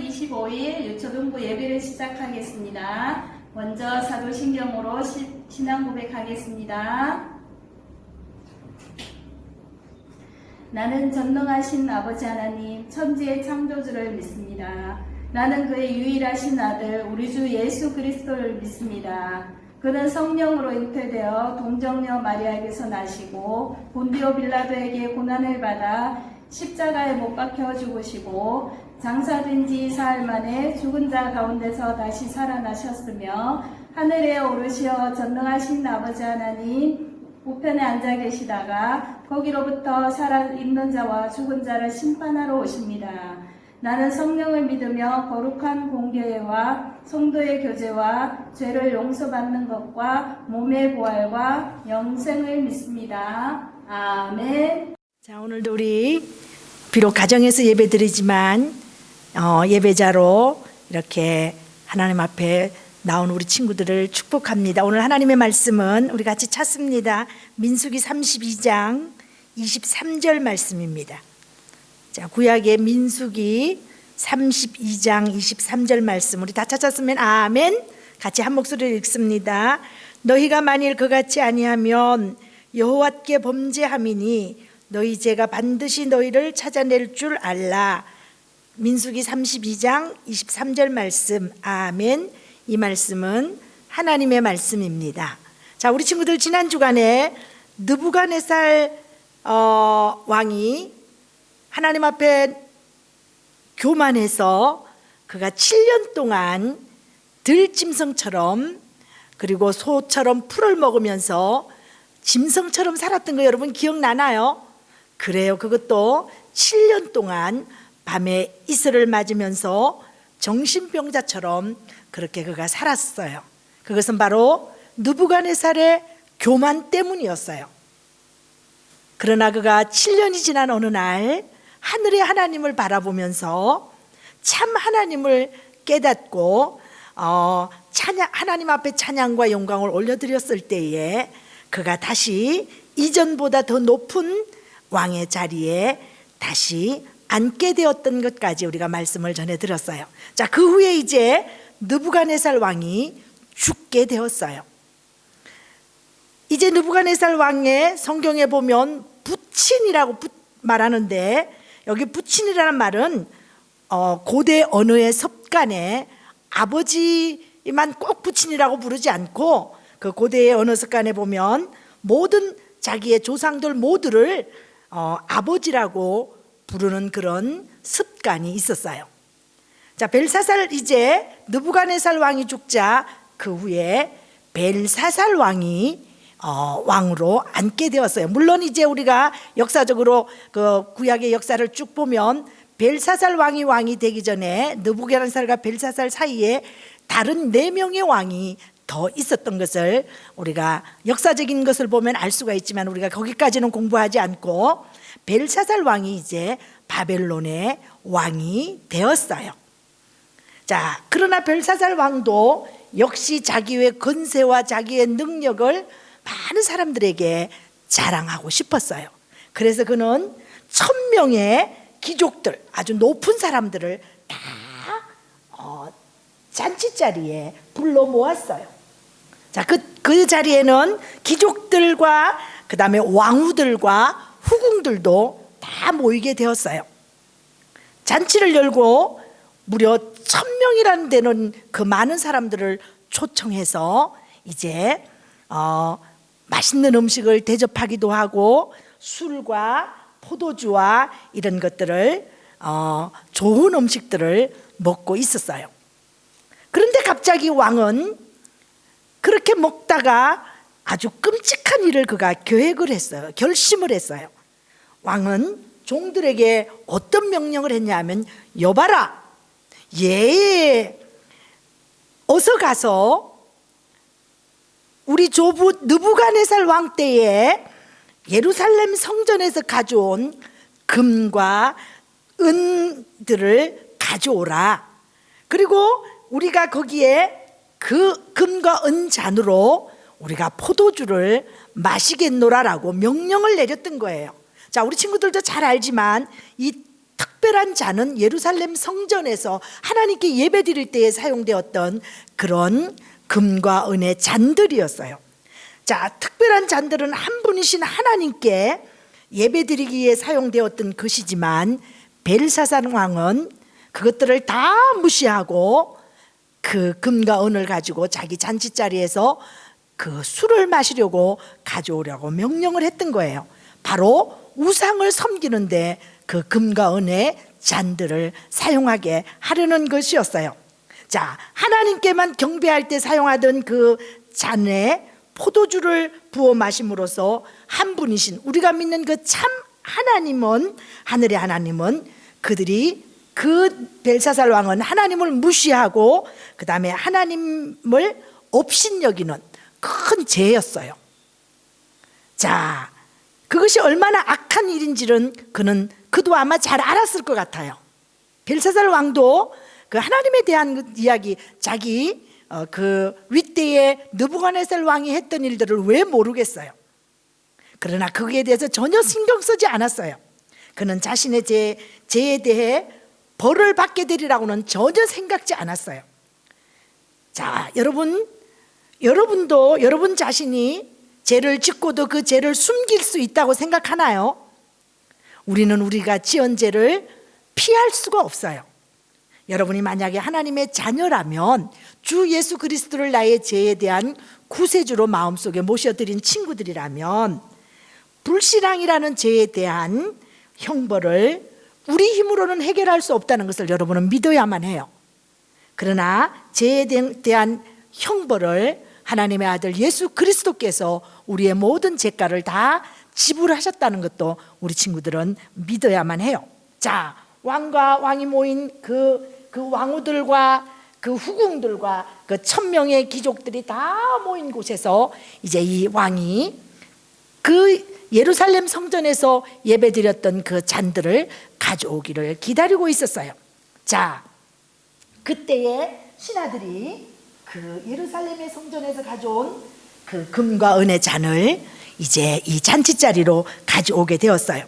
25일 유초등부 예배를 시작하겠습니다. 먼저 사도신경으로 신앙 고백하겠습니다. 나는 전능하신 아버지 하나님, 천지의 창조주를 믿습니다. 나는 그의 유일하신 아들, 우리 주 예수 그리스도를 믿습니다. 그는 성령으로 잉태되어 동정녀 마리아에게서 나시고 본디오 빌라도에게 고난을 받아 십자가에 못 박혀 죽으시고 장사된 지 사흘 만에 죽은 자 가운데서 다시 살아나셨으며 하늘에 오르시어 전능하신 아버지 하나님 우편에 앉아 계시다가 거기로부터 살아있는 자와 죽은 자를 심판하러 오십니다. 나는 성령을 믿으며 거룩한 공교회와 성도의 교제와 죄를 용서받는 것과 몸의 부활과 영생을 믿습니다. 아멘. 자, 오늘도 우리 비록 가정에서 예배드리지만 예배자로 이렇게 하나님 앞에 나온 우리 친구들을 축복합니다. 오늘 하나님의 말씀은 우리 같이 찾습니다. 민수기 32장 23절 말씀입니다. 자, 구약의 민수기 32장 23절 말씀 우리 다 찾았으면 아멘. 같이 한 목소리로 읽습니다. 너희가 만일 그같이 아니하면 여호와께 범죄함이니 너희 죄가 반드시 너희를 찾아낼 줄 알라. 민수기 32장 23절 말씀 아멘. 이 말씀은 하나님의 말씀입니다. 자, 우리 친구들 지난 주간에 느부갓네살 왕이 하나님 앞에 교만해서 그가 7년 동안 들짐승처럼 그리고 소처럼 풀을 먹으면서 짐승처럼 살았던 거 여러분 기억나나요? 그래요. 그것도 7년 동안 밤에 이슬을 맞으면서 정신병자처럼 그렇게 그가 살았어요. 그것은 바로 느부갓네살의 교만 때문이었어요. 그러나 그가 7년이 지난 어느 날 하늘의 하나님을 바라보면서 참 하나님을 깨닫고 하나님 앞에 찬양과 영광을 올려드렸을 때에 그가 다시 이전보다 더 높은 왕의 자리에 다시 앉게 되었던 것까지 우리가 말씀을 전해드렸어요. 자, 그 후에 이제 느부갓네살 왕이 죽게 되었어요. 이제 느부갓네살 왕의 성경에 보면 부친이라고 말하는데 여기 부친이라는 말은 고대 언어의 습관에 아버지만 꼭 부친이라고 부르지 않고 그 고대의 언어 습관에 보면 모든 자기의 조상들 모두를 아버지라고 부르는 그런 습관이 있었어요. 자, 벨사살 이제 느부갓네살 왕이 죽자 그 후에 벨사살 왕이 왕으로 앉게 되었어요. 물론 이제 우리가 역사적으로 그 구약의 역사를 쭉 보면 벨사살 왕이 되기 전에 느부갓네살과 벨사살 사이에 다른 4명의 왕이 더 있었던 것을 우리가 역사적인 것을 보면 알 수가 있지만 우리가 거기까지는 공부하지 않고 벨사살 왕이 이제 바벨론의 왕이 되었어요. 자, 그러나 벨사살 왕도 역시 자기의 권세와 자기의 능력을 많은 사람들에게 자랑하고 싶었어요. 그래서 그는 1000명의 귀족들, 아주 높은 사람들을 다 잔치자리에 불러 모았어요. 자, 그 자리에는 귀족들과 그 다음에 왕후들과 후궁들도 다 모이게 되었어요. 잔치를 열고 무려 1000명이라는 데는 그 많은 사람들을 초청해서 이제 맛있는 음식을 대접하기도 하고 술과 포도주와 이런 것들을 좋은 음식들을 먹고 있었어요. 그런데 갑자기 왕은 그렇게 먹다가 아주 끔찍한 일을 그가 계획을 했어요. 결심을 했어요. 왕은 종들에게 어떤 명령을 했냐면 여봐라, 어서 가서 우리 조부 느부갓네살 왕 때에 예루살렘 성전에서 가져온 금과 은들을 가져오라. 그리고 우리가 거기에 그 금과 은 잔으로 우리가 포도주를 마시겠노라라고 명령을 내렸던 거예요. 자, 우리 친구들도 잘 알지만 이 특별한 잔은 예루살렘 성전에서 하나님께 예배드릴 때에 사용되었던 그런 금과 은의 잔들이었어요. 자, 특별한 잔들은 한 분이신 하나님께 예배드리기에 사용되었던 것이지만 벨사살 왕은 그것들을 다 무시하고 그 금과 은을 가지고 자기 잔치자리에서 그 술을 마시려고 가져오려고 명령을 했던 거예요. 바로 우상을 섬기는데 그 금과 은의 잔들을 사용하게 하려는 것이었어요. 자, 하나님께만 경배할 때 사용하던 그 잔에 포도주를 부어 마심으로써 한 분이신 우리가 믿는 그 참 하나님은, 하늘의 하나님은, 그들이 그 벨사살 왕은 하나님을 무시하고 그 다음에 하나님을 업신여기는 큰 죄였어요. 자, 그것이 얼마나 악한 일인지는 그도 아마 잘 알았을 것 같아요. 벨사살 왕도 그 하나님에 대한 그 이야기, 자기 그 윗대의 느부갓네살 왕이 했던 일들을 왜 모르겠어요. 그러나 거기에 대해서 전혀 신경 쓰지 않았어요. 그는 자신의 죄에 대해 벌을 받게 되리라고는 전혀 생각지 않았어요. 자, 여러분도 여러분 자신이 죄를 짓고도 그 죄를 숨길 수 있다고 생각하나요? 우리는 우리가 지은 죄를 피할 수가 없어요. 여러분이 만약에 하나님의 자녀라면 주 예수 그리스도를 나의 죄에 대한 구세주로 마음속에 모셔드린 친구들이라면 불신앙이라는 죄에 대한 형벌을 우리 힘으로는 해결할 수 없다는 것을 여러분은 믿어야만 해요. 그러나 죄에 대한 형벌을 하나님의 아들 예수 그리스도께서 우리의 모든 죄가를 다 지불하셨다는 것도 우리 친구들은 믿어야만 해요. 자, 왕과 왕이 모인 그 왕후들과 그 후궁들과 그 1000명의 귀족들이 다 모인 곳에서 이제 이 왕이 그 예루살렘 성전에서 예배드렸던 그 잔들을 가져오기를 기다리고 있었어요. 자, 그때에 신하들이 그 예루살렘의 성전에서 가져온 그 금과 은의 잔을 이제 이 잔치자리로 가져오게 되었어요.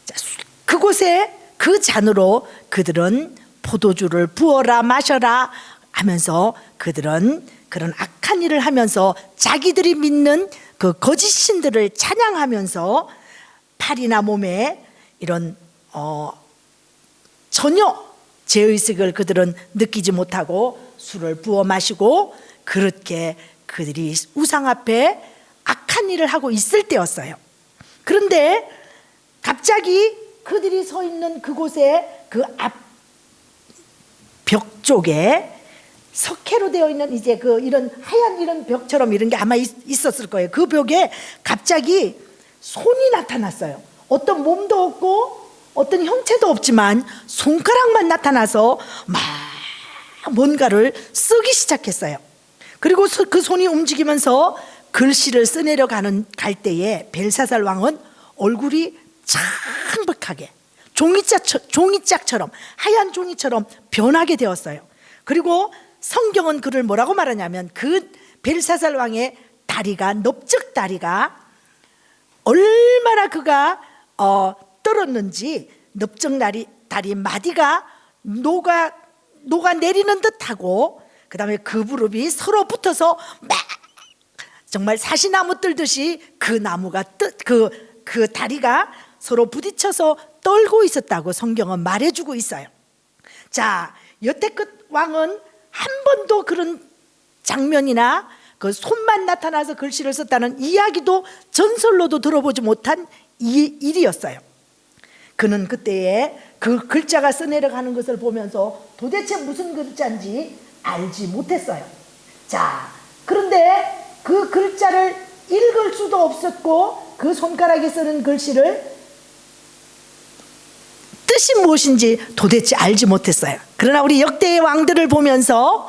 자, 그곳에 그 잔으로 그들은 포도주를 부어라 마셔라 하면서 그들은 그런 악한 일을 하면서 자기들이 믿는 그 거짓 신들을 찬양하면서 팔이나 몸에 이런 전혀 죄의식을 그들은 느끼지 못하고 술을 부어 마시고 그렇게 그들이 우상 앞에 악한 일을 하고 있을 때였어요. 그런데 갑자기 그들이 서 있는 그곳에 그 앞 벽 쪽에 석회로 되어 있는 이제 그 이런 하얀 이런 벽처럼 이런 게 아마 있었을 거예요. 그 벽에 갑자기 손이 나타났어요. 어떤 몸도 없고 어떤 형체도 없지만 손가락만 나타나서 막 뭔가를 쓰기 시작했어요. 그리고 그 손이 움직이면서 글씨를 써내려 갈 때에 벨사살 왕은 얼굴이 창백하게 종이짝처럼 하얀 종이처럼 변하게 되었어요. 그리고 성경은 그를 뭐라고 말하냐면 그 벨사살 왕의 다리가 넓적 다리가 얼마나 그가 떨었는지 넓적 다리 마디가 녹아 내리는 듯하고 그 다음에 그 무릎이 서로 붙어서 막 정말 사시나무 떨듯이 그 나무가 그 다리가 서로 부딪혀서 떨고 있었다고 성경은 말해주고 있어요. 자, 여태껏 왕은 한 번도 그런 장면이나 그 손만 나타나서 글씨를 썼다는 이야기도 전설로도 들어보지 못한 일이었어요. 그는 그때에 그 글자가 써내려가는 것을 보면서 도대체 무슨 글자인지 알지 못했어요. 자, 그런데 그 글자를 읽을 수도 없었고 그 손가락에 쓰는 글씨를 뜻이 무엇인지 도대체 알지 못했어요. 그러나 우리 역대의 왕들을 보면서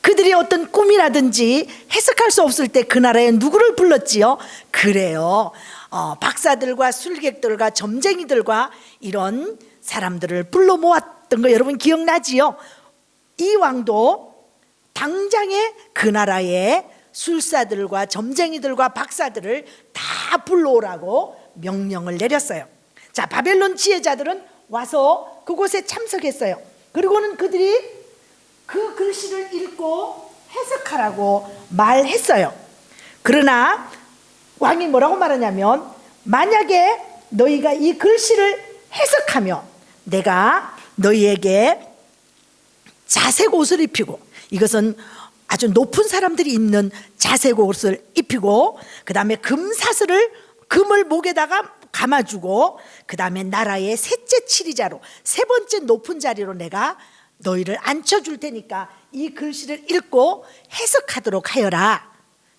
그들이 어떤 꿈이라든지 해석할 수 없을 때 그 나라에 누구를 불렀지요? 그래요. 박사들과 술객들과 점쟁이들과 이런 사람들을 불러 모았던 거 여러분 기억나지요? 이 왕도 당장에 그 나라의 술사들과 점쟁이들과 박사들을 다 불러오라고 명령을 내렸어요. 자, 바벨론 지혜자들은 와서 그곳에 참석했어요. 그리고는 그들이 그 글씨를 읽고 해석하라고 말했어요. 그러나 왕이 뭐라고 말하냐면, 만약에 너희가 이 글씨를 해석하면 내가 너희에게 자색 옷을 입히고, 이것은 아주 높은 사람들이 입는 자색 옷을 입히고, 그 다음에 금을 목에다가 감아주고, 그 다음에 나라의 셋째 치리자로, 세 번째 높은 자리로 내가 너희를 앉혀줄 테니까 이 글씨를 읽고 해석하도록 하여라.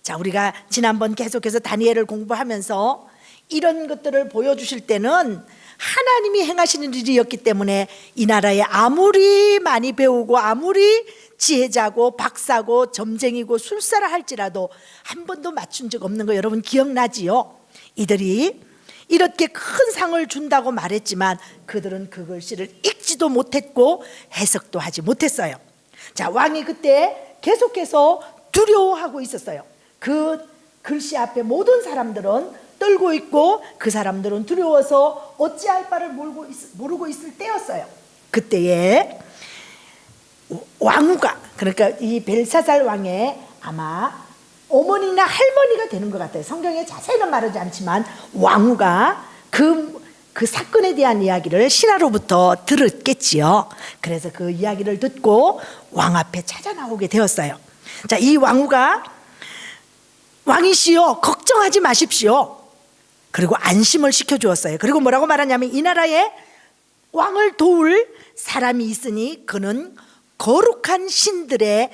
자, 우리가 지난번 계속해서 다니엘을 공부하면서 이런 것들을 보여주실 때는 하나님이 행하시는 일이었기 때문에 이 나라에 아무리 많이 배우고 아무리 지혜자고 박사고 점쟁이고 술사라 할지라도 한 번도 맞춘 적 없는 거 여러분 기억나지요? 이들이 이렇게 큰 상을 준다고 말했지만 그들은 그 글씨를 읽지도 못했고 해석도 하지 못했어요. 자, 왕이 그때 계속해서 두려워하고 있었어요. 그 글씨 앞에 모든 사람들은 떨고 있고 그 사람들은 두려워서 어찌할 바를 모르고 있을 때였어요. 그때에 왕후가, 그러니까 이 벨사살 왕의 아마 어머니나 할머니가 되는 것 같아요. 성경에 자세히는 말하지 않지만 왕후가 그 사건에 대한 이야기를 신하로부터 들었겠지요. 그래서 그 이야기를 듣고 왕 앞에 찾아 나오게 되었어요. 자, 이 왕후가 왕이시여 걱정하지 마십시오. 그리고 안심을 시켜주었어요. 그리고 뭐라고 말하냐면, 이 나라에 왕을 도울 사람이 있으니 그는 거룩한 신들의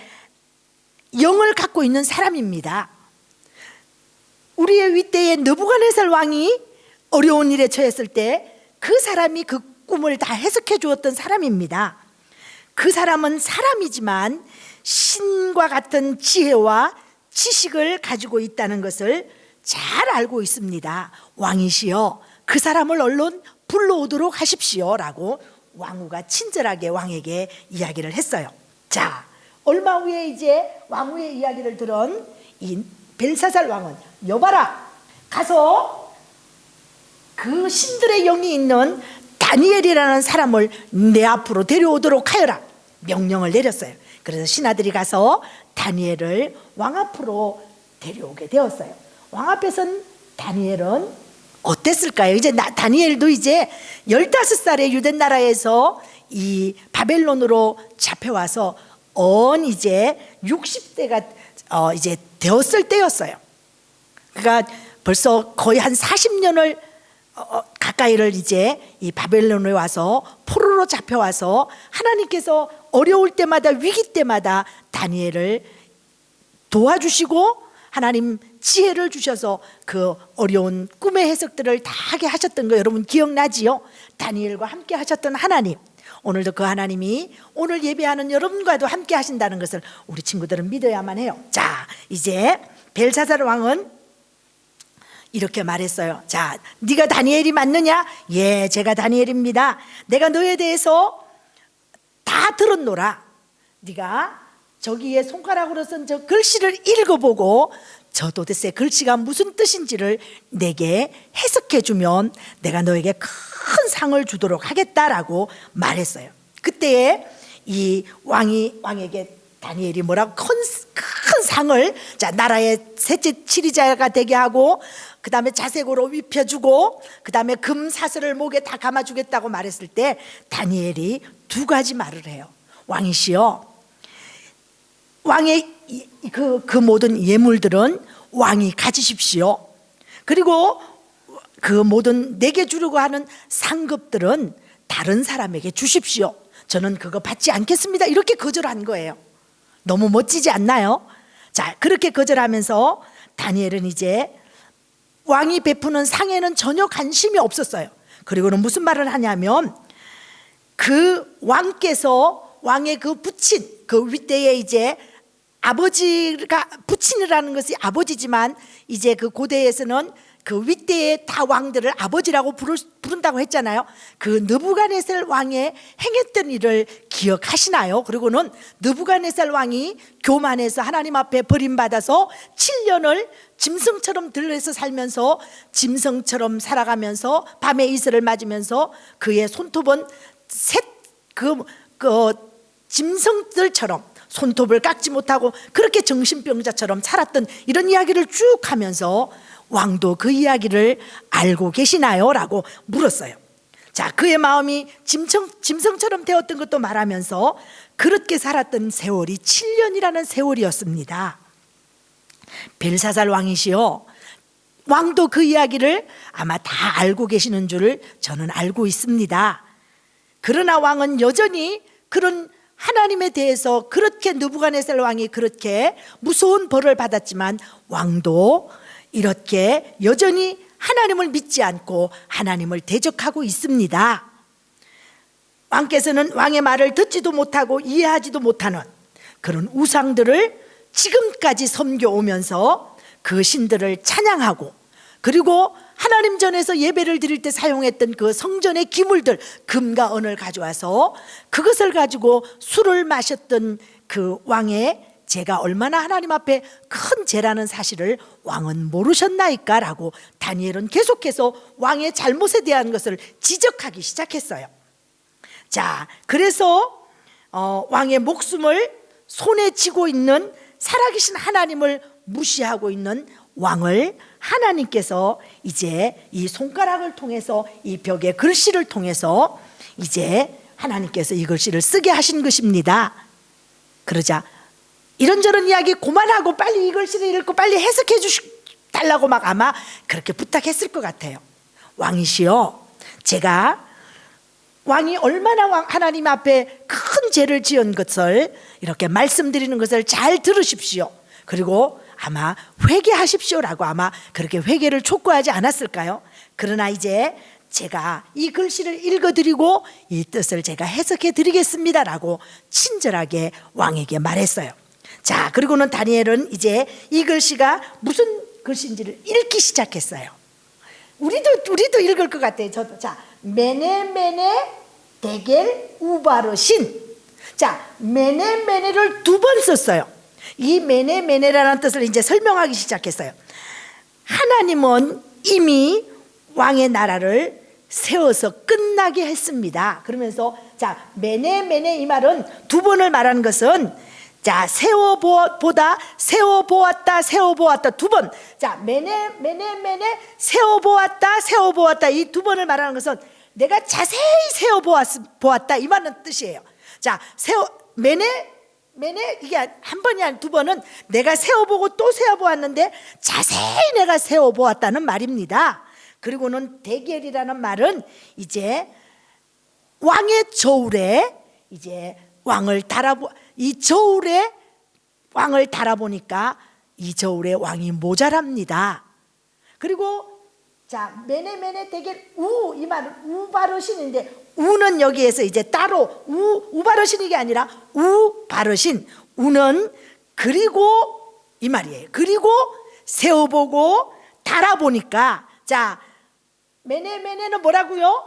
영을 갖고 있는 사람입니다. 우리의 윗대의 느부갓네살 왕이 어려운 일에 처했을 때 그 사람이 그 꿈을 다 해석해 주었던 사람입니다. 그 사람은 사람이지만 신과 같은 지혜와 지식을 가지고 있다는 것을 잘 알고 있습니다. 왕이시여 그 사람을 얼른 불러오도록 하십시오 라고 왕후가 친절하게 왕에게 이야기를 했어요. 자, 얼마 후에 이제 왕후의 이야기를 들은 이 벨사살 왕은, 여봐라, 가서 그 신들의 영이 있는 다니엘이라는 사람을 내 앞으로 데려오도록 하여라 명령을 내렸어요. 그래서 신하들이 가서 다니엘을 왕 앞으로 데려오게 되었어요. 왕 앞에선 다니엘은 어땠을까요? 이제 다니엘도 이제 15살의 유대 나라에서 이 바벨론으로 잡혀와서 이제 60세가 이제 되었을 때였어요. 그러니까 벌써 거의 한 40년을 가까이를 이제 이 바벨론에 와서 포로로 잡혀와서 하나님께서 어려울 때마다 위기 때마다 다니엘을 도와주시고 하나님 지혜를 주셔서 그 어려운 꿈의 해석들을 다 하게 하셨던 거 여러분 기억나지요? 다니엘과 함께 하셨던 하나님, 오늘도 그 하나님이 오늘 예배하는 여러분과도 함께 하신다는 것을 우리 친구들은 믿어야만 해요. 자, 이제 벨사살 왕은 이렇게 말했어요. 자, 네가 다니엘이 맞느냐? 예, 제가 다니엘입니다. 내가 너에 대해서 다 들었노라. 네가 저기에 손가락으로 쓴 저 글씨를 읽어보고 저 도대체 글씨가 무슨 뜻인지를 내게 해석해 주면 내가 너에게 큰 상을 주도록 하겠다라고 말했어요. 그때에 이 왕에게 다니엘이 뭐라고 큰 상을, 자, 나라의 셋째 치리자가 되게 하고 그 다음에 자색으로 입혀주고 그 다음에 금 사슬을 목에 다 감아주겠다고 말했을 때 다니엘이 두 가지 말을 해요. 왕이시여, 왕의 그 모든 예물들은 왕이 가지십시오. 그리고 그 모든 내게 주려고 하는 상급들은 다른 사람에게 주십시오. 저는 그거 받지 않겠습니다. 이렇게 거절한 거예요. 너무 멋지지 않나요? 자, 그렇게 거절하면서 다니엘은 이제 왕이 베푸는 상에는 전혀 관심이 없었어요. 그리고는 무슨 말을 하냐면, 그 왕께서 왕의 그 부친, 그 윗대에 이제 아버지가, 부친이라는 것이 아버지지만 이제 그 고대에서는 그 윗대의 다 왕들을 아버지라고 부른다고 했잖아요. 그 느부갓네살 왕의 행했던 일을 기억하시나요? 그리고는 느부갓네살 왕이 교만해서 하나님 앞에 버림받아서 7년을 짐승처럼 들에서 살면서 짐승처럼 살아가면서 밤에 이슬을 맞으면서 그의 손톱은 그 짐승들처럼 손톱을 깎지 못하고 그렇게 정신병자처럼 살았던 이런 이야기를 쭉 하면서 왕도 그 이야기를 알고 계시나요? 라고 물었어요. 자, 그의 마음이 짐승처럼 되었던 것도 말하면서 그렇게 살았던 세월이 7년이라는 세월이었습니다. 벨사살 왕이시여, 왕도 그 이야기를 아마 다 알고 계시는 줄 저는 알고 있습니다. 그러나 왕은 여전히 그런 하나님에 대해서 그렇게 느부갓네살 왕이 그렇게 무서운 벌을 받았지만 왕도 이렇게 여전히 하나님을 믿지 않고 하나님을 대적하고 있습니다. 왕께서는 왕의 말을 듣지도 못하고 이해하지도 못하는 그런 우상들을 지금까지 섬겨오면서 그 신들을 찬양하고, 그리고 하나님 전에서 예배를 드릴 때 사용했던 그 성전의 기물들, 금과 은을 가져와서 그것을 가지고 술을 마셨던 그 왕의 죄가 얼마나 하나님 앞에 큰 죄라는 사실을 왕은 모르셨나이까? 라고 다니엘은 계속해서 왕의 잘못에 대한 것을 지적하기 시작했어요. 자, 그래서 왕의 목숨을 손에 쥐고 있는 살아계신 하나님을 무시하고 있는 왕을 하나님께서 이제 이 손가락을 통해서 이 벽의 글씨를 통해서 이제 하나님께서 이 글씨를 쓰게 하신 것입니다. 그러자 이런저런 이야기 그만하고 빨리 이 글씨를 읽고 빨리 해석해 달라고 막 아마 그렇게 부탁했을 것 같아요. 왕이시여, 제가 왕이 얼마나 하나님 앞에 큰 죄를 지은 것을 이렇게 말씀드리는 것을 잘 들으십시오. 그리고 아마 회개하십시오라고 아마 그렇게 회개를 촉구하지 않았을까요? 그러나 이제 제가 이 글씨를 읽어드리고 이 뜻을 제가 해석해 드리겠습니다라고 친절하게 왕에게 말했어요. 자, 그리고는 다니엘은 이제 이 글씨가 무슨 글씨인지를 읽기 시작했어요. 우리도 읽을 것 같아요. 저도. 자, 메네 데겔 우바르신. 자, 메네를 2번 썼어요. 이 메네라는 뜻을 이제 설명하기 시작했어요. 하나님은 이미 왕의 나라를 세워서 끝나게 했습니다. 그러면서 자, 메네 이 말은 2번을 말하는 것은 자, 세워보았다 2번. 자, 메네 세워보았다 이 2번을 말하는 것은 내가 자세히 세워보았다 이 말은 뜻이에요. 자, 메네 이게 한 번이 아니라 2번은 내가 세워보고 또 세워보았는데 자세히 내가 세워보았다는 말입니다. 그리고는 데겔이라는 말은 이제 왕의 저울에 이제 이 저울에 왕을 달아보니까 이 저울에 왕이 모자랍니다. 그리고 자, 메네 데겔 이 말은 우바르신인데 우는 여기에서 이제 따로 우바르신 이게 아니라 우바르신. 우는 그리고 이 말이에요. 그리고 세워보고 달아보니까 자, 메네는 뭐라고요?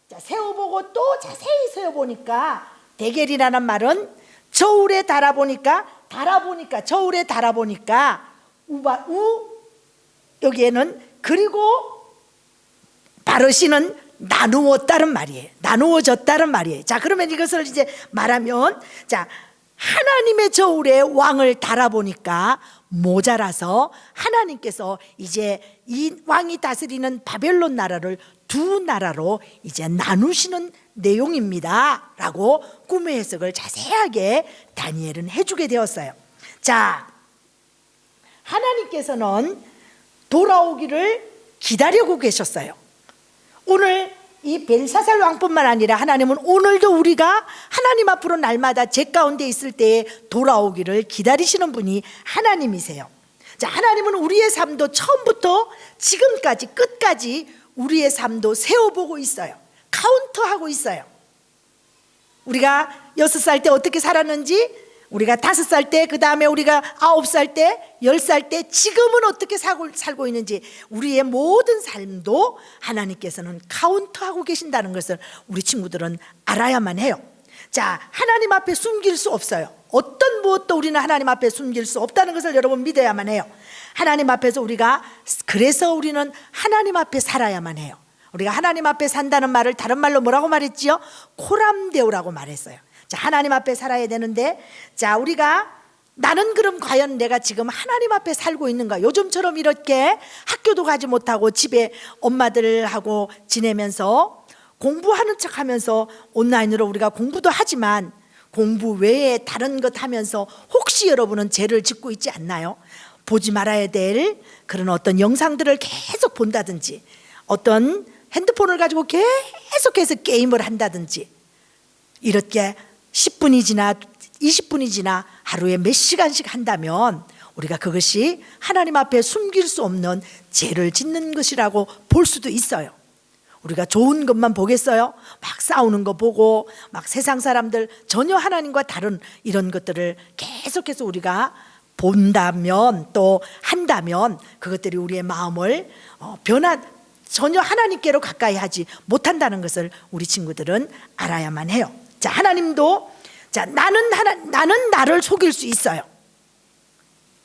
자, 세워보고 또 자세히 세워보니까 데겔이라는 말은 저울에 달아보니까 저울에 달아보니까 여기에는 그리고 바르시는 나누었다는 말이에요. 나누어졌다는 말이에요. 자, 그러면 이것을 이제 말하면 자, 하나님의 저울에 왕을 달아보니까 모자라서 하나님께서 이제 이 왕이 다스리는 바벨론 나라를 2 나라로 이제 나누시는 내용입니다 라고 꿈의 해석을 자세하게 다니엘은 해주게 되었어요. 자, 하나님께서는 돌아오기를 기다리고 계셨어요. 오늘 이 벨사살 왕뿐만 아니라 하나님은 오늘도 우리가 하나님 앞으로 날마다 죄 가운데 있을 때에 돌아오기를 기다리시는 분이 하나님이세요. 자, 하나님은 우리의 삶도 처음부터 지금까지 끝까지 우리의 삶도 세워보고 있어요. 카운트하고 있어요. 우리가 6살 때 어떻게 살았는지 우리가 5살 때, 그 다음에 우리가 9살 때, 10살 때, 지금은 어떻게 살고 있는지 우리의 모든 삶도 하나님께서는 카운트하고 계신다는 것을 우리 친구들은 알아야만 해요. 자, 하나님 앞에 숨길 수 없어요. 어떤 무엇도 우리는 하나님 앞에 숨길 수 없다는 것을 여러분 믿어야만 해요. 하나님 앞에서 그래서 우리는 하나님 앞에 살아야만 해요. 우리가 하나님 앞에 산다는 말을 다른 말로 뭐라고 말했지요? 코람데오라고 말했어요. 자, 하나님 앞에 살아야 되는데, 자, 나는 그럼 과연 내가 지금 하나님 앞에 살고 있는가? 요즘처럼 이렇게 학교도 가지 못하고 집에 엄마들하고 지내면서 공부하는 척 하면서 온라인으로 우리가 공부도 하지만 공부 외에 다른 것 하면서 혹시 여러분은 죄를 짓고 있지 않나요? 보지 말아야 될 그런 어떤 영상들을 계속 본다든지, 어떤 핸드폰을 가지고 계속해서 게임을 한다든지, 이렇게 10분이 지나 20분이 지나 하루에 몇 시간씩 한다면 우리가 그것이 하나님 앞에 숨길 수 없는 죄를 짓는 것이라고 볼 수도 있어요. 우리가 좋은 것만 보겠어요? 막 싸우는 거 보고 막 세상 사람들 전혀 하나님과 다른 이런 것들을 계속해서 우리가 본다면, 또 한다면 그것들이 우리의 마음을 전혀 하나님께로 가까이 하지 못한다는 것을 우리 친구들은 알아야만 해요. 자, 하나님도, 자, 나는 나를 속일 수 있어요.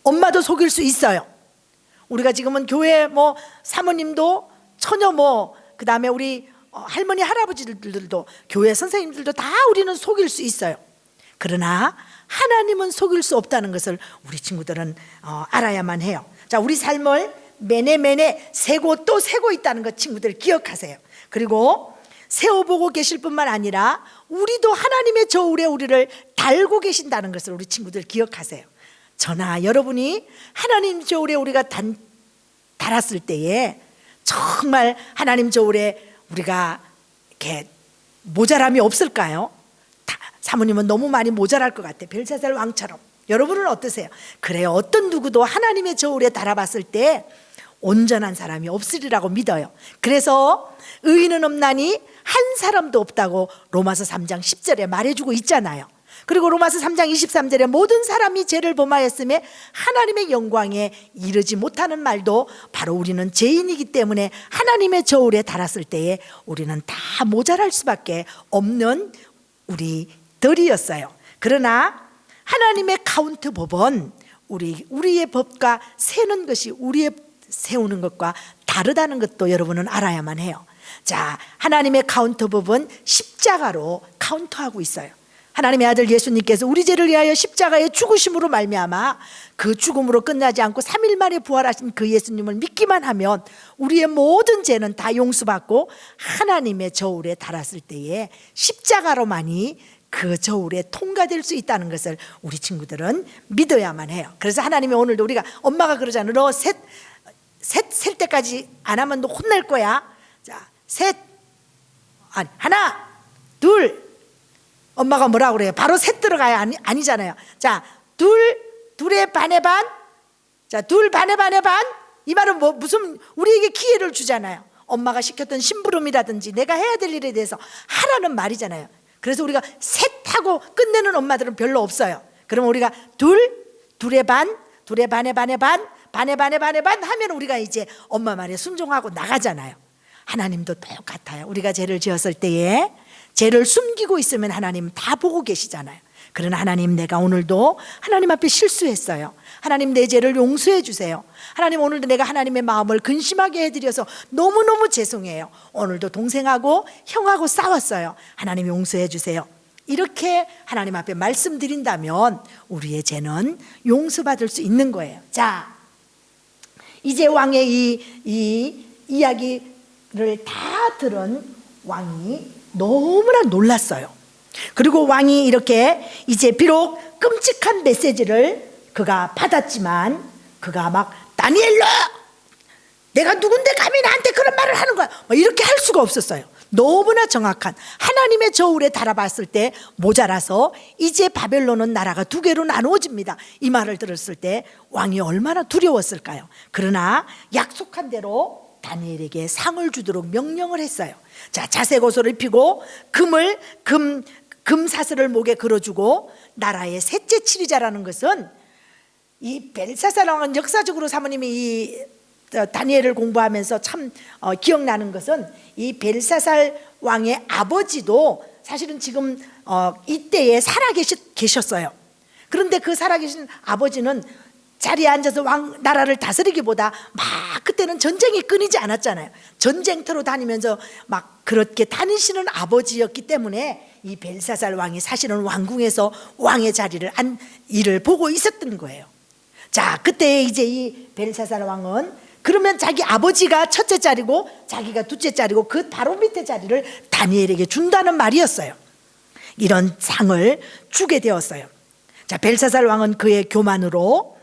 엄마도 속일 수 있어요. 우리가 지금은 교회 사모님도 처녀 그 다음에 우리 할머니 할아버지들도 교회 선생님들도 다 우리는 속일 수 있어요. 그러나 하나님은 속일 수 없다는 것을 우리 친구들은 알아야만 해요. 자, 우리 삶을 매네매네 세고 또 세고 있다는 것 친구들 기억하세요. 그리고 세워보고 계실 뿐만 아니라 우리도 하나님의 저울에 우리를 달고 계신다는 것을 우리 친구들 기억하세요. 저나 여러분이 하나님 저울에 우리가 달았을 때에 정말 하나님 저울에 우리가 이렇게 모자람이 없을까요? 사모님은 너무 많이 모자랄 것 같아. 벨사살 왕처럼. 여러분은 어떠세요? 그래요. 어떤 누구도 하나님의 저울에 달아봤을 때 온전한 사람이 없으리라고 믿어요. 그래서 의인은 없나니 한 사람도 없다고 로마서 3장 10절에 말해주고 있잖아요. 그리고 로마서 3장 23절에 모든 사람이 죄를 범하였음에 하나님의 영광에 이르지 못하는 말도 바로 우리는 죄인이기 때문에 하나님의 저울에 달았을 때에 우리는 다 모자랄 수밖에 없는 우리들이었어요. 그러나 하나님의 카운트 법은 우리의 법과 세는 것이 우리의 세우는 것과 다르다는 것도 여러분은 알아야만 해요. 자, 하나님의 카운트 법은 십자가로 카운트하고 있어요. 하나님의 아들 예수님께서 우리 죄를 위하여 십자가의 죽으심으로 말미암아 그 죽음으로 끝나지 않고 3일 만에 부활하신 그 예수님을 믿기만 하면 우리의 모든 죄는 다 용서받고 하나님의 저울에 달았을 때에 십자가로만이 그 저울에 통과될 수 있다는 것을 우리 친구들은 믿어야만 해요. 그래서 하나님이 오늘도 우리가 엄마가 그러잖아요. 너 셀 때까지 안 하면 너 혼날 거야. 자, 하나, 둘. 엄마가 뭐라고 그래요? 바로 셋 들어가야 아니잖아요. 자, 둘의 반의 반. 자, 둘 반의 반의 반. 이 말은 무슨 우리에게 기회를 주잖아요. 엄마가 시켰던 심부름이라든지 내가 해야 될 일에 대해서 하라는 말이잖아요. 그래서 우리가 셋하고 끝내는 엄마들은 별로 없어요. 그러면 우리가 둘의 반, 둘의 반의 반의 반, 반의 반의 반의 반 하면 우리가 이제 엄마 말에 순종하고 나가잖아요. 하나님도 똑같아요. 우리가 죄를 지었을 때에 죄를 숨기고 있으면 하나님 다 보고 계시잖아요. 그러나 하나님, 내가 오늘도 하나님 앞에 실수했어요. 하나님, 내 죄를 용서해 주세요. 하나님, 오늘도 내가 하나님의 마음을 근심하게 해드려서 너무너무 죄송해요. 오늘도 동생하고 형하고 싸웠어요. 하나님 용서해 주세요. 이렇게 하나님 앞에 말씀드린다면 우리의 죄는 용서받을 수 있는 거예요. 자, 이제 왕의 이 이야기를 다 들은 왕이 너무나 놀랐어요. 그리고 왕이 이렇게 이제 비록 끔찍한 메시지를 그가 받았지만 그가 막 다니엘로 내가 누군데 감히 나한테 그런 말을 하는 거야 이렇게 할 수가 없었어요. 너무나 정확한 하나님의 저울에 달아봤을 때 모자라서 이제 바벨론은 나라가 두 개로 나누어집니다. 이 말을 들었을 때 왕이 얼마나 두려웠을까요? 그러나 약속한 대로 다니엘에게 상을 주도록 명령을 했어요. 자, 자색 옷을 입히고 금사슬을 목에 걸어주고 나라의 셋째 치리자라는 것은 이 벨사살 왕은 역사적으로 사모님이 이 다니엘을 공부하면서 참 기억나는 것은 이 벨사살 왕의 아버지도 사실은 지금 이때에 계셨어요. 그런데 그 살아계신 아버지는 자리에 앉아서 왕 나라를 다스리기보다 막 그때는 전쟁이 끊이지 않았잖아요. 전쟁터로 다니면서 막 그렇게 다니시는 아버지였기 때문에 이 벨사살 왕이 사실은 왕궁에서 왕의 자리를 일을 보고 있었던 거예요. 자, 그때 이제 이 벨사살 왕은 그러면 자기 아버지가 첫째 자리고 자기가 둘째 자리고 그 바로 밑에 자리를 다니엘에게 준다는 말이었어요. 이런 상을 주게 되었어요. 자, 벨사살 왕은 그의 교만으로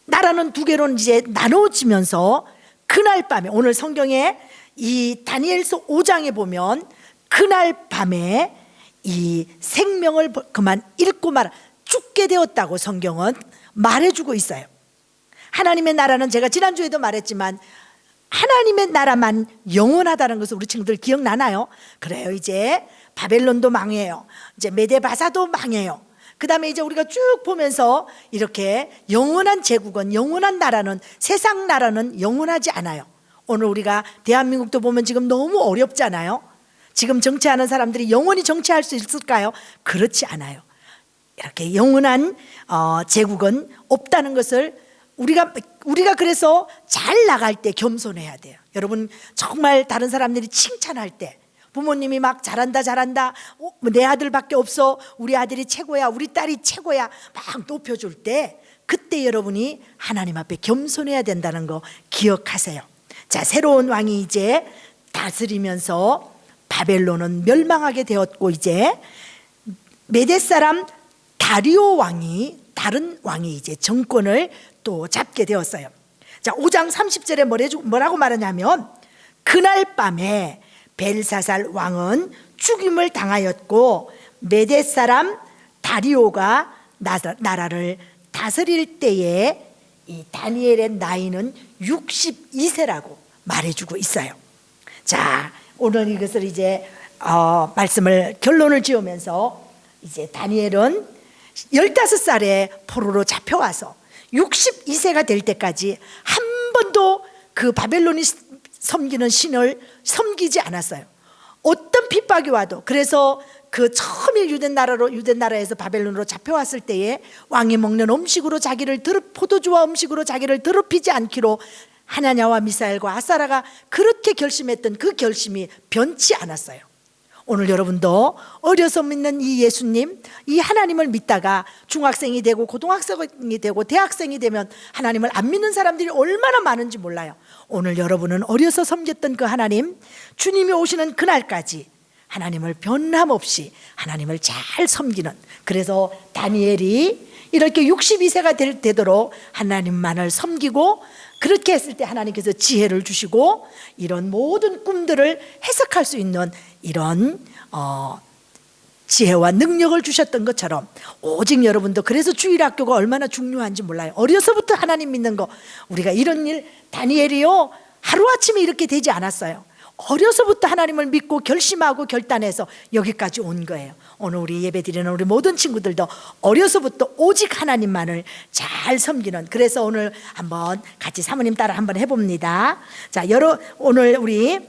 나라는 두 개로 이제 나누어지면서 그날 밤에, 오늘 성경에 이 다니엘서 5장에 보면 그날 밤에 이 생명을 그만 잃고 말아 죽게 되었다고 성경은 말해주고 있어요. 하나님의 나라는 제가 지난주에도 말했지만 하나님의 나라만 영원하다는 것을 우리 친구들 기억나나요? 그래요. 이제 바벨론도 망해요. 이제 메데바사도 망해요. 그 다음에 이제 우리가 쭉 보면서 이렇게 영원한 제국은, 영원한 나라는, 세상 나라는 영원하지 않아요. 오늘 우리가 대한민국도 보면 지금 너무 어렵잖아요. 지금 정치하는 사람들이 영원히 정치할 수 있을까요? 그렇지 않아요. 이렇게 영원한 제국은 없다는 것을 우리가 그래서 잘 나갈 때 겸손해야 돼요. 여러분, 정말 다른 사람들이 칭찬할 때, 부모님이 막 잘한다 내 아들밖에 없어, 우리 아들이 최고야, 우리 딸이 최고야 막 높여줄 때, 그때 여러분이 하나님 앞에 겸손해야 된다는 거 기억하세요. 자, 새로운 왕이 이제 다스리면서 바벨론은 멸망하게 되었고, 이제 메대 사람 다리오 왕이, 다른 왕이 이제 정권을 또 잡게 되었어요. 자, 5장 30절에 뭐라고 말하냐면, 그날 밤에 벨사살 왕은 죽임을 당하였고 메대 사람 다리오가 나라를 다스릴 때에 이 다니엘의 나이는 62세라고 말해주고 있어요. 자, 오늘 이것을 이제 결론을 지으면서 이제 다니엘은 15살에 포로로 잡혀와서 62세가 될 때까지 한 번도 그 바벨론이 섬기는 신을 섬기지 않았어요. 어떤 핍박이 와도. 그래서 그 처음에 유대 나라에서 바벨론으로 잡혀왔을 때에 왕이 먹는 음식으로 포도주와 음식으로 자기를 더럽히지 않기로 하나냐와 미사엘과 아사라가 그렇게 결심했던 그 결심이 변치 않았어요. 오늘 여러분도 어려서 믿는 이 예수님, 이 하나님을 믿다가 중학생이 되고 고등학생이 되고 대학생이 되면 하나님을 안 믿는 사람들이 얼마나 많은지 몰라요. 오늘 여러분은 어려서 섬겼던 그 하나님, 주님이 오시는 그날까지 하나님을 변함없이 하나님을 잘 섬기는, 그래서 다니엘이 이렇게 62세가 되도록 하나님만을 섬기고, 그렇게 했을 때 하나님께서 지혜를 주시고 이런 모든 꿈들을 해석할 수 있는 이런 지혜와 능력을 주셨던 것처럼, 오직 여러분도 그래서 주일학교가 얼마나 중요한지 몰라요. 어려서부터 하나님 믿는 거, 우리가 이런 일, 다니엘이요 하루아침에 이렇게 되지 않았어요. 어려서부터 하나님을 믿고 결심하고 결단해서 여기까지 온 거예요. 오늘 우리 예배드리는 우리 모든 친구들도 어려서부터 오직 하나님만을 잘 섬기는, 그래서 오늘 한번 같이 사모님 따라 한번 해봅니다. 자, 오늘 우리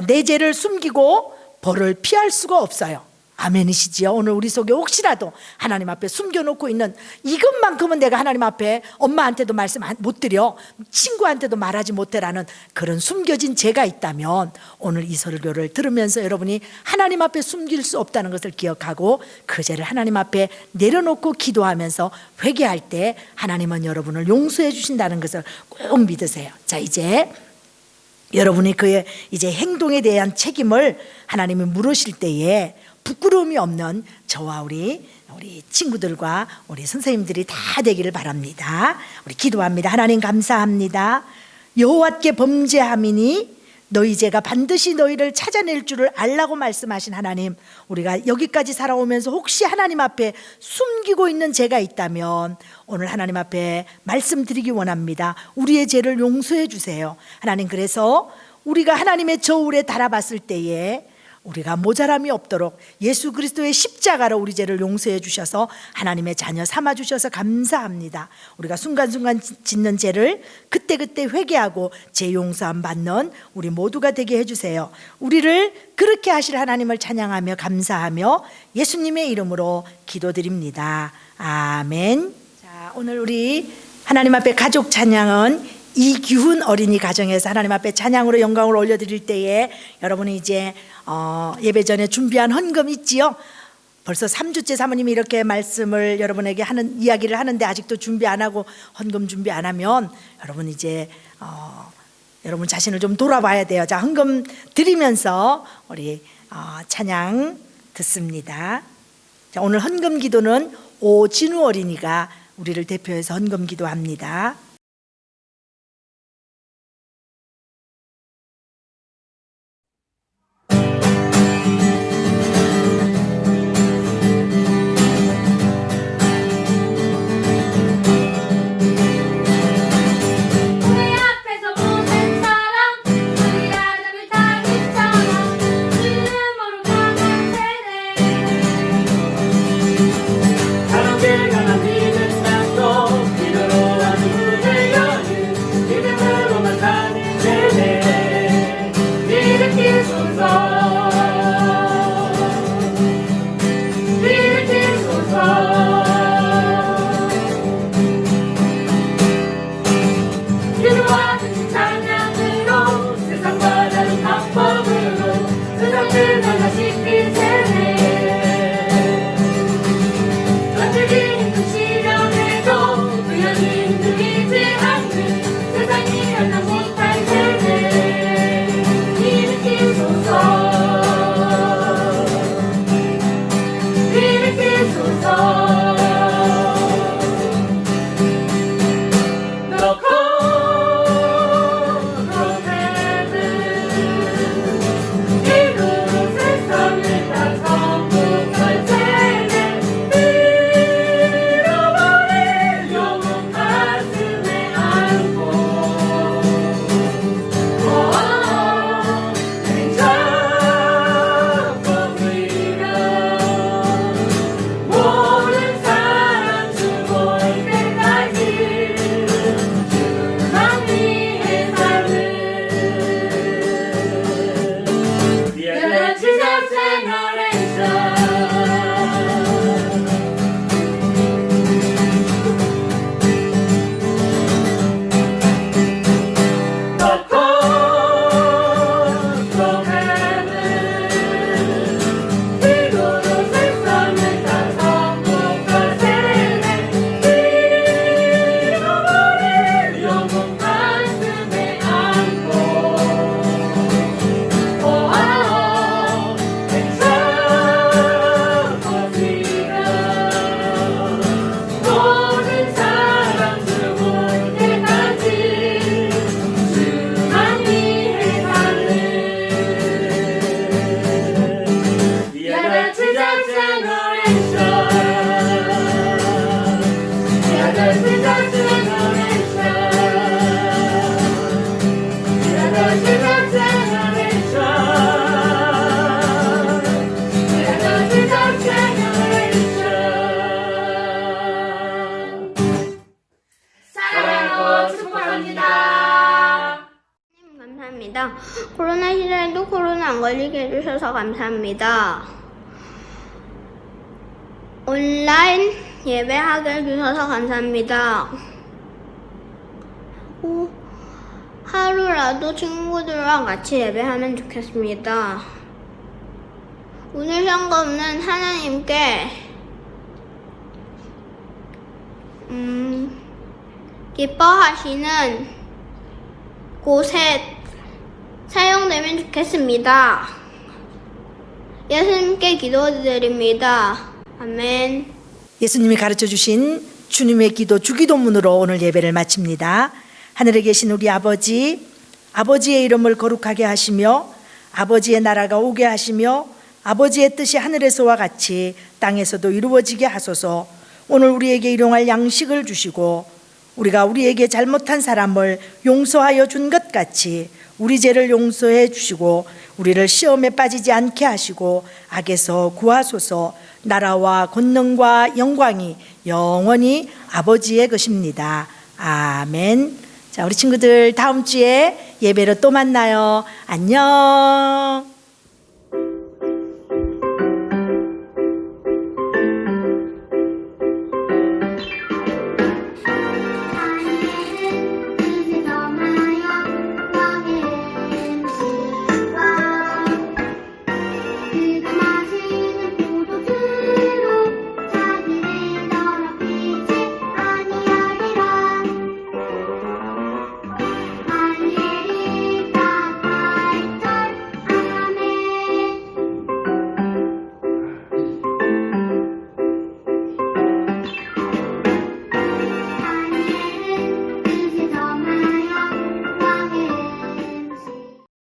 내 죄를 숨기고 벌을 피할 수가 없어요. 아멘이시지요? 오늘 우리 속에 혹시라도 하나님 앞에 숨겨놓고 있는 이것만큼은 내가 하나님 앞에 엄마한테도 말씀 못 드려, 친구한테도 말하지 못해라는 그런 숨겨진 죄가 있다면 오늘 이 설교를 들으면서 여러분이 하나님 앞에 숨길 수 없다는 것을 기억하고 그 죄를 하나님 앞에 내려놓고 기도하면서 회개할 때 하나님은 여러분을 용서해 주신다는 것을 꼭 믿으세요. 자, 이제 여러분이 그의 이제 행동에 대한 책임을 하나님이 물으실 때에 부끄러움이 없는 저와 우리 친구들과 우리 선생님들이 다 되기를 바랍니다. 우리 기도합니다. 하나님 감사합니다. 여호와께 범죄함이니 너희 죄가 반드시 너희를 찾아낼 줄을 알라고 말씀하신 하나님, 우리가 여기까지 살아오면서 혹시 하나님 앞에 숨기고 있는 죄가 있다면 오늘 하나님 앞에 말씀드리기 원합니다. 우리의 죄를 용서해 주세요. 하나님, 그래서 우리가 하나님의 저울에 달아봤을 때에 우리가 모자람이 없도록 예수 그리스도의 십자가로 우리 죄를 용서해 주셔서 하나님의 자녀 삼아 주셔서 감사합니다. 우리가 순간순간 짓는 죄를 그때그때 회개하고 죄 용서함 받는 우리 모두가 되게 해주세요. 우리를 그렇게 하실 하나님을 찬양하며 감사하며 예수님의 이름으로 기도드립니다. 아멘. 자, 오늘 우리 하나님 앞에 가족 찬양은 이규훈 어린이 가정에서 하나님 앞에 찬양으로 영광을 올려드릴 때에 여러분이 이제 예배 전에 준비한 헌금 있지요? 벌써 3주째 사모님이 이렇게 말씀을 여러분에게 하는 이야기를 하는데 아직도 준비 안 하고 헌금 준비 안 하면 여러분 이제 여러분 자신을 좀 돌아봐야 돼요. 자, 헌금 드리면서 우리 찬양 듣습니다. 자, 오늘 헌금 기도는 오진우 어린이가 우리를 대표해서 헌금 기도합니다. 감사합니다. 코로나 시대에도 코로나 안 걸리게 해주셔서 감사합니다. 온라인 예배하게 해주셔서 감사합니다. 하루라도 친구들과 같이 예배하면 좋겠습니다. 오늘 상관 없는 하나님께 기뻐하시는 곳에 사용되면 좋겠습니다. 예수님께 기도드립니다. 아멘. 예수님이 가르쳐 주신 주님의 기도 주기도문으로 오늘 예배를 마칩니다. 하늘에 계신 우리 아버지, 아버지의 이름을 거룩하게 하시며 아버지의 나라가 오게 하시며 아버지의 뜻이 하늘에서와 같이 땅에서도 이루어지게 하소서. 오늘 우리에게 일용할 양식을 주시고 우리가 우리에게 잘못한 사람을 용서하여 준 것 같이 우리 죄를 용서해 주시고 우리를 시험에 빠지지 않게 하시고 악에서 구하소서. 나라와 권능과 영광이 영원히 아버지의 것입니다. 아멘. 자, 우리 친구들 다음 주에 예배로 또 만나요. 안녕.